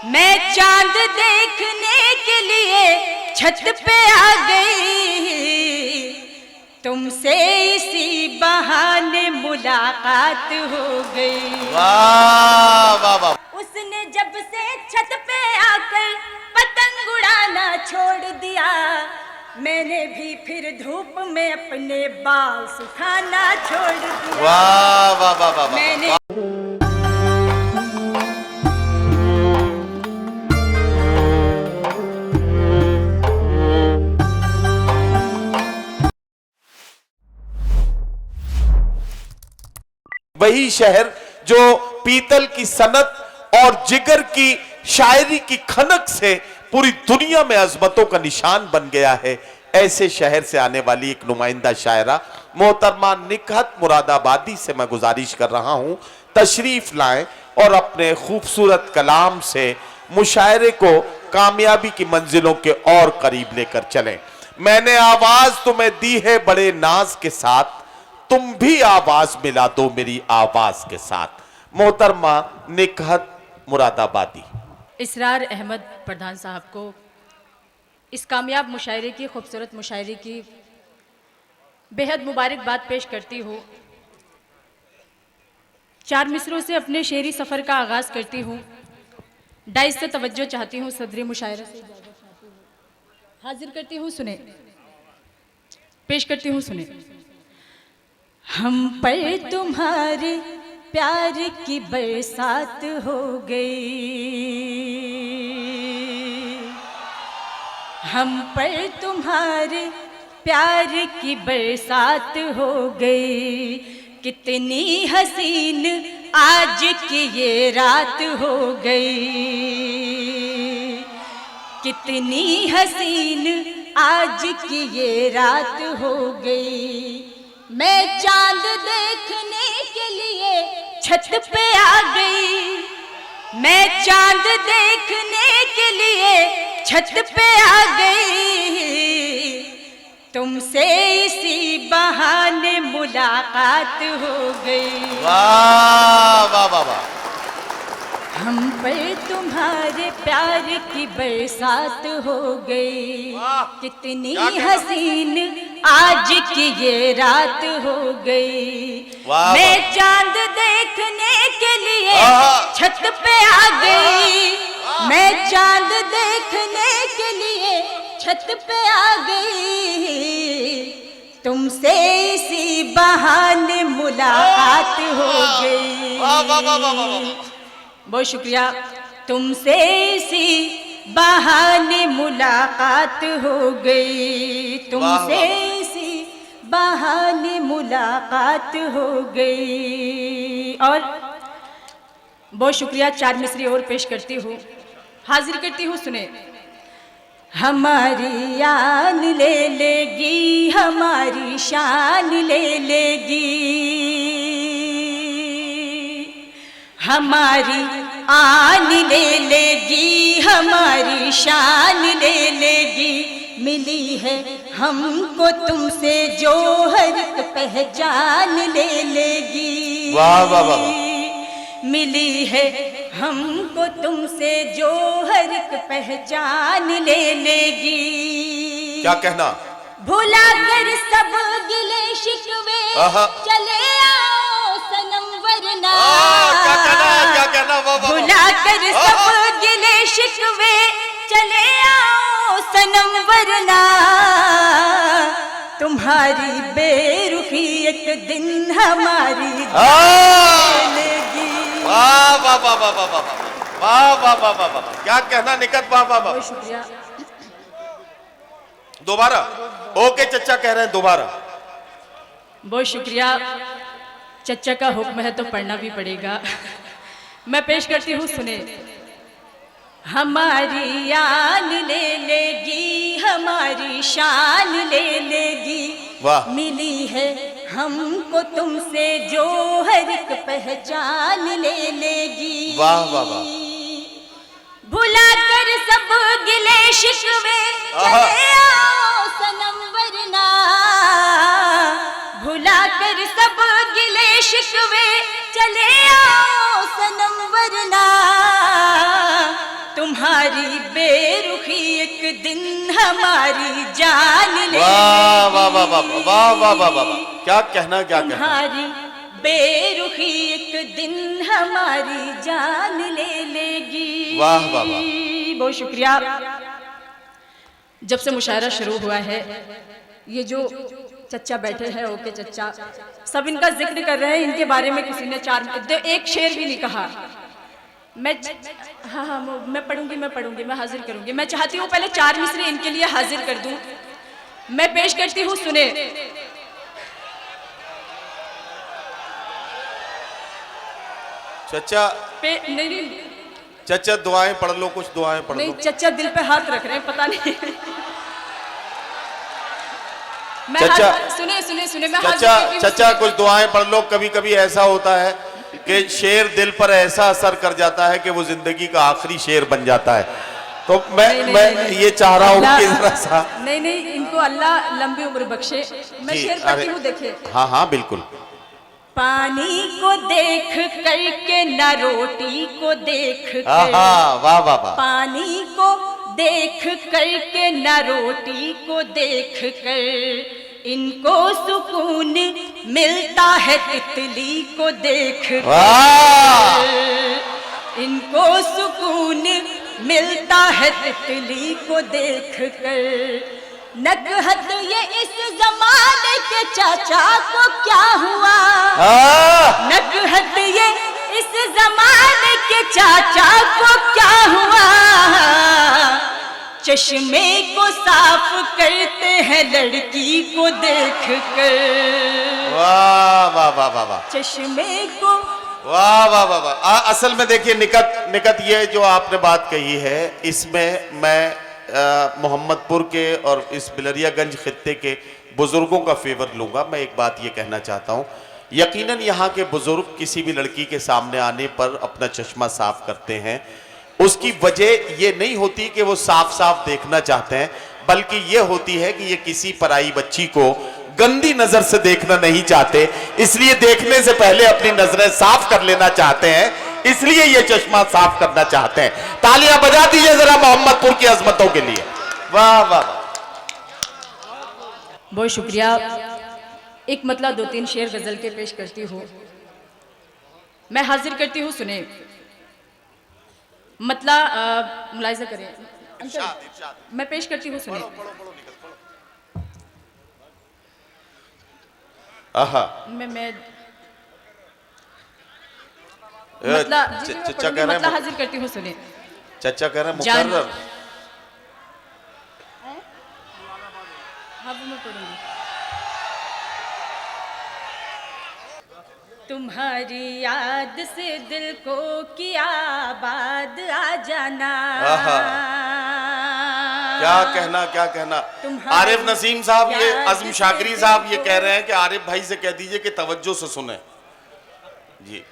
मैं चांद देखने के लिए छत पे आ गई, तुमसे इसी बहाने मुलाकात हो गई। वाह वाह वाह। उसने जब से छत पे आकर पतंग उड़ाना छोड़ दिया, मैंने भी फिर धूप में अपने बाल सुखाना छोड़ दिया। वाह वाह वाह वाह। मैंने वही शहर जो पीतल की सनत और जिगर की शायरी की खनक से पूरी दुनिया में अजमतों का निशान बन गया है, ऐसे शहर से आने वाली एक नुमाइंदा शायरा मोहतरमा निकहत मुरादाबादी से मैं गुजारिश कर रहा हूं, तशरीफ लाएं और अपने खूबसूरत कलाम से मुशायरे को कामयाबी की मंजिलों के और करीब लेकर चलें। मैंने आवाज तुम्हें दी है बड़े नाज के साथ, तुम भी आवाज मिला दो मेरी आवाज के साथ। मोहतरमा निकहत मुरादाबादी। इसरार अहमद प्रधान साहब को इस कामयाब मुशायरे की, खूबसूरत मुशायरे की बेहद मुबारकबाद पेश करती हूँ। 4 मिसरों से अपने शेरी सफ़र का आगाज़ करती हूँ। डाइस से तवज्जो चाहती हूँ, सदरी मुशायरा से हाजिर करती हूँ, सुने, पेश करती हूँ, सुने। हम पर तुम्हारे प्यार की बरसात हो गई, हम पर तुम्हारे प्यार की बरसात हो गई। कितनी हसीन आज की ये रात हो गई, कितनी हसीन आज की ये रात हो गई। मैं चांद देखने के लिए छत पे आ गई, मैं चांद देखने के लिए छत पे आ गई, तुमसे इसी बहाने मुलाकात हो गई। वाह वाह वाह वाह। हम पर तुम्हारे प्यार की बरसात हो गई, कितनी हसीन आज की ये रात हो गई। मैं चांद देखने के लिए छत पे आ गई, मैं चांद देखने के लिए छत पे आ गई, तुमसे इसी बहाने मुलाकात हो गई। बहुत शुक्रिया। तुमसे इसी बहाने मुलाकात हो गई, तुमसे इसी बहाने मुलाकात हो गई। और बहुत शुक्रिया। 4 मिसरी और पेश करती हूँ, हाजिर करती हूँ, सुने। हमारी आन ले लेगी, हमारी शान ले लेगी, हमारी आन ले लेगी, हमारी शान ले लेगी। मिली है हमको तुमसे जो हर एक पहचान ले लेगी। वाह वाह वाह। मिली है हमको तुमसे जो हर एक पहचान ले लेगी। क्या कहना? भुला कर सब गिले शिकवे चले आओ सनम वरना। क्या कहना? क्या कहना? वाह वाह। भुला कर सब गिले शिकवे चले आओ सनम वरना, तुम्हारी बेरुखी एक दिन हमारी लेगी। वाह वाह वाह वाह वाह वाह वाह वाह वाह वाह। क्या कहना निकहत? वाह वाह वाह। शुक्रिया। दोबारा ओके चच्चा कह रहे हैं, दोबारा। बहुत शुक्रिया। चच्चा का हुक्म है तो पढ़ना भी पड़ेगा। मैं पेश करती हूँ, सुने। हमारी आन ले लेगी, हमारी शान ले लेगी। वाह। मिली है हमको तुमसे जो हर एक पहचान ले लेगी। वाह वाह वाह। भुला कर सब गिले शिकवे चले आओ सनम वरना, भुला कर सब गिले शिकवे चले आओ सनम वरना, तुम्हारी बेरुखी एक दिन हमारी जान ले वाह वाह वाह वाह वाह वाह वाह वाह, क्या कहना, क्या कहना। तुम्हारी बेरुखी एक दिन हमारी जान ले लेगी। वाह वाह वाह, बहुत शुक्रिया। जब से मुशायरा शुरू हुआ है, ये जो चच्चा बैठे हैं, ओके चच्चा, सब इनका जिक्र कर रहे हैं, इनके बारे में किसी ने एक शेर भी नहीं कहा। मैं हाँ, मैं पढ़ूंगी, मैं हाजिर करूंगी। मैं चाहती हूँ पहले 4 मिसरे इनके लिए हाजिर कर दूं। मैं पेश करती हूँ, सुने। चचा नहीं, चचा दुआएं पढ़ लो, कुछ दुआएं पढ़ लो। नहीं, चच्चा दिल पे हाथ रख रहे हैं, पता नहीं। मैं चचा सुने मैं चचा कुछ दुआएं पढ़ लो। कभी कभी ऐसा होता है कि शेर दिल पर ऐसा असर कर जाता है कि वो जिंदगी का आखिरी शेर बन जाता है। तो मैं ये चाह रहा हूँ कि जरा सा नहीं, इनको अल्लाह लंबी उम्र बख्शे। मैं शेर पढ़ती हूँ, देखिए। हाँ बिल्कुल। पानी को देख करके न रोटी को देख कर, वाह वाह वाह, पानी को देख करके न रोटी को देख कर, इनको सुकून मिलता है तितली को देख कर, इनको सुकून मिलता है तितली को देख कर। नकहत ये इस जमाने के चाचा को क्या हुआ, नकहत ये इस जमाने के चाचा को क्या हुआ, चश्मे को साफ करते हैं लड़की को देख कर। वाह वाह वाह वाह वाह, चश्मे को वाह वाह वाह वाह। असल में देखिए निकट ये जो आपने बात कही है, इसमें मैं मोहम्मदपुर के और इस बिलरियागंज खित्ते के बुजुर्गों का फेवर लूंगा। मैं एक बात ये कहना चाहता हूँ, यकीनन यहाँ के बुजुर्ग किसी भी लड़की के सामने आने पर अपना चश्मा साफ करते हैं। उसकी वजह ये नहीं होती कि वो साफ साफ देखना चाहते हैं, बल्कि ये होती है कि ये किसी पराई बच्ची को गंदी नजर से देखना नहीं चाहते, इसलिए देखने से पहले अपनी नजरें साफ कर लेना चाहते हैं, इसलिए ये चश्मा साफ करना चाहते हैं। तालियां बजा दीजिए जरा मोहम्मदपुर की अजमतों के लिए। वाह वाह, बहुत शुक्रिया। एक मतलब 2-3 शेर गजल के पेश करती हूँ, मैं हाजिर करती हूँ, सुने। मतलब मुलाहिजा करें, मैं पेश करती हूँ, सुने। मैं मतलब हाजिर करती हूँ, सुने। चचा कह रहे हैं मुकर्रर। हाँ, वो मैं पढ़ूंगी। तुम्हारी याद से दिल को किया आबाद आ जाना। क्या कहना, क्या कहना। आरिफ नसीम साहब, ये अज़म शाकरी साहब ये कह रहे हैं कि आरिफ भाई से कह दीजिए कि तवज्जो से सुने जी।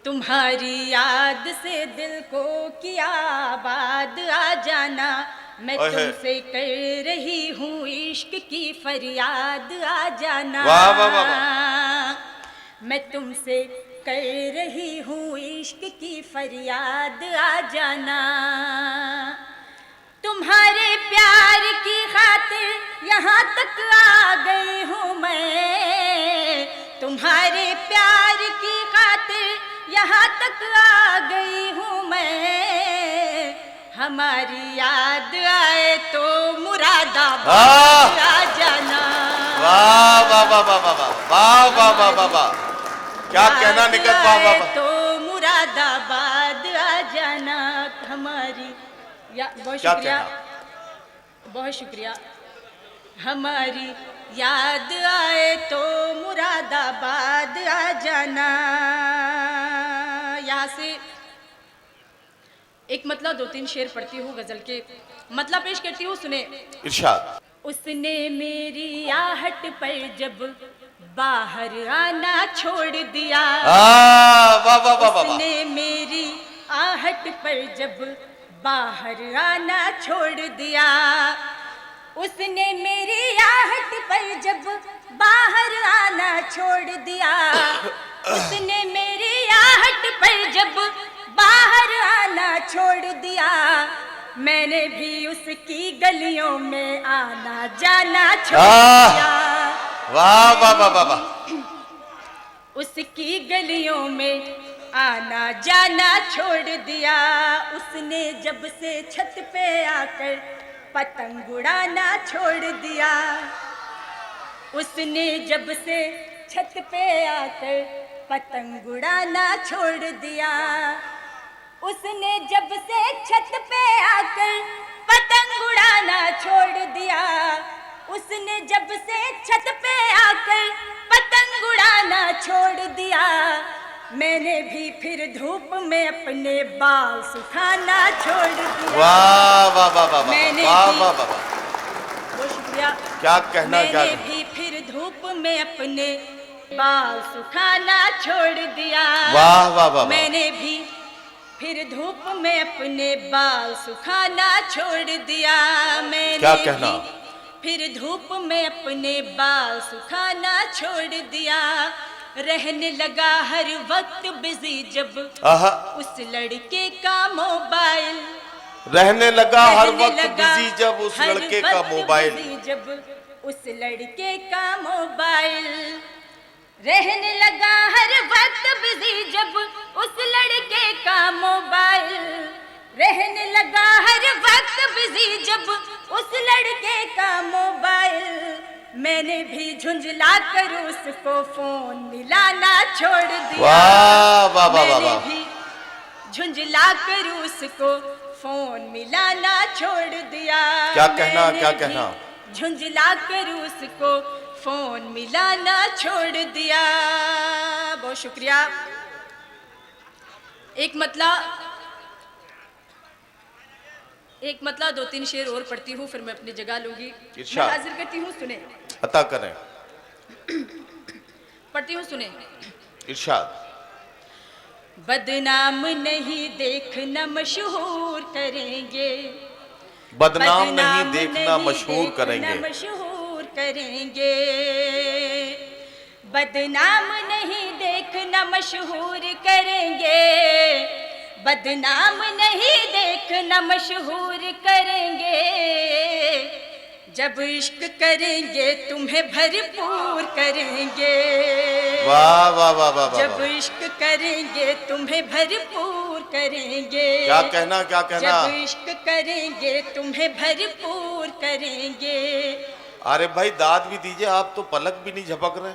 तुम्हारी याद से दिल को किया आबाद आ जाना, मैं तुमसे कर रही हूँ इश्क की फरियाद आ जाना। वाह वाह वाह, मैं तुमसे कर रही हूँ इश्क की फरियाद आ जाना। तुम्हारे प्यार की खातिर यहाँ तक आ गई हूँ मैं, तुम्हारे प्यार की खातिर यहाँ तक आ गई हूँ मैं। हमारी याद आए तो मुरादाबाद आ जाना। वाह वाह वाह वाह वाह वाह वाह वाह वाह वाह, क्या कहना निकट। वाह वाह वाह, तो मुरादाबाद आ जाना हमारी। बहुत शुक्रिया, बहुत शुक्रिया। हमारी याद आए तो मुरादाबाद आ जाना। यहाँ से एक मतलब 2-3 शेर पढ़ती हूँ गजल के, मतलब पेश करती हूँ, सुने। इरशाद। उसने मेरी आहट पर जब बाहर आना छोड़ दिया, वाह वाह वाह, उसने मेरी आहट पर जब बाहर आना छोड़ दिया, उसने मेरी आहट पर जब बाहर आना छोड़ दिया, उसने मेरी आहट पर जब बाहर आना छोड़ दिया, मैंने भी उसकी गलियों में आना जाना छोड़ आह! दिया। वाह वाह वाह वाह वाह। उसकी गलियों में आना जाना छोड़ दिया। उसने जब से छत पे आकर पतंग उड़ाना छोड़ दिया। उसने जब से छत पे आकर पतंग उड़ाना छोड़ दिया। उसने जब से छत पे आकर पतंग उड़ाना छोड़ दिया। उसने जब से छत पे आकर पतंग उड़ाना छोड़ दिया। मैंने भी फिर धूप में अपने बाल सुखाना छोड़ दिया। वाह वाह वाह वाह मैंने वाह भी- वाह वाह वाह। बहुत शुक्रिया। क्या कहना, क्या मैंने कहना? भी फिर धूप में अपने बाल सुखाना छोड़ दिया। वाह वाह वाह वाह। मैंने भी फिर धूप में अपने बाल सुखाना छोड़ दिया। मैंने क्या कहना? भी फिर धूप में अपने बाल सुखाना छोड़ दिया। रहने लगा हर वक्त बिजी जब आहा, उस लड़के का मोबाइल। रहने लगा हर रहने वक्त लगा बिजी जब उस हर लड़के का वक्त मोबाइल। बिजी जब उस लड़के का मोबाइल। रहने लगा हर वक्त बिजी जब उस लड़के का मोबाइल। रहने लगा हर वक्त बिजी जब उस लड़के का मोबाइल। मैंने भी झुंझला कर उसको फोन मिलाना छोड़ दिया। वाह वाह वाह वाह मैंने वाह। भी झुंझला कर उसको फोन मिलाना छोड़ दिया। क्या कहना, मैंने क्या भी कहना? झुंझला कर उसको फोन मिलाना छोड़ दिया। बहुत शुक्रिया। एक मतला 2-3 शेर और पढ़ती हूँ, फिर मैं अपनी जगह लूंगी। मैं इरशाद। हाजिर करती हूँ, सुने। अता करें। पढ़ती हूँ, सुने। इरशाद। बदनाम नहीं देखना मशहूर करेंगे। बदनाम नहीं देखना मशहूर देखना करेंगे। मशहूर करेंगे। बदनाम नहीं देखना मशहूर करेंगे। बदनाम नहीं देखना मशहूर करेंगे। जब इश्क करेंगे तुम्हें भरपूर करेंगे। वाह वाह वाह वाह वाह जब वाह। इश्क करेंगे तुम्हें भरपूर करेंगे। क्या कहना, क्या कहना? जब इश्क करेंगे तुम्हें भरपूर करेंगे। अरे भाई दाद भी दीजिए, आप तो पलक भी नहीं झपक रहे।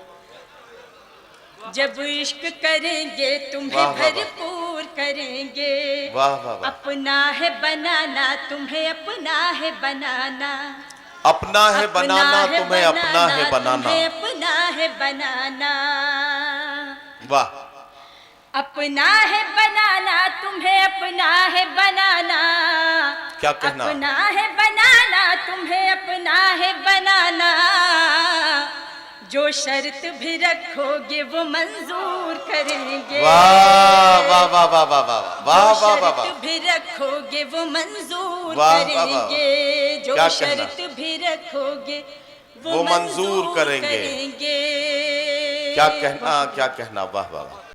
जब इश्क करेंगे तुम्हें वाह, वाह, वाह। भरपूर करेंगे। वाह वाह वाह। अपना है बनाना तुम्हें अपना है बनाना। अपना है बनाना तुम्हें अपना है बनाना। तुम्हें अपना है बनाना। वाह। अपना है बनाना तुम्हें अपना है बनाना। क्या कहना? अपना है बनाना तुम्हें अपना है बनाना। जो शर्त भी रखोगे वो मंजूर करेंगे। वाह वाह वाह वाह वाह वाह वाह जो वाह वाह वाह। शर्त भी रखोगे वो मंजूर वाह, वाह, वाह। करेंगे। जो क्या शर्त भी रखोगे वो मंजूर करेंगे। करेंगे। क्या कहना, क्या कहना? वाह वाह वाह।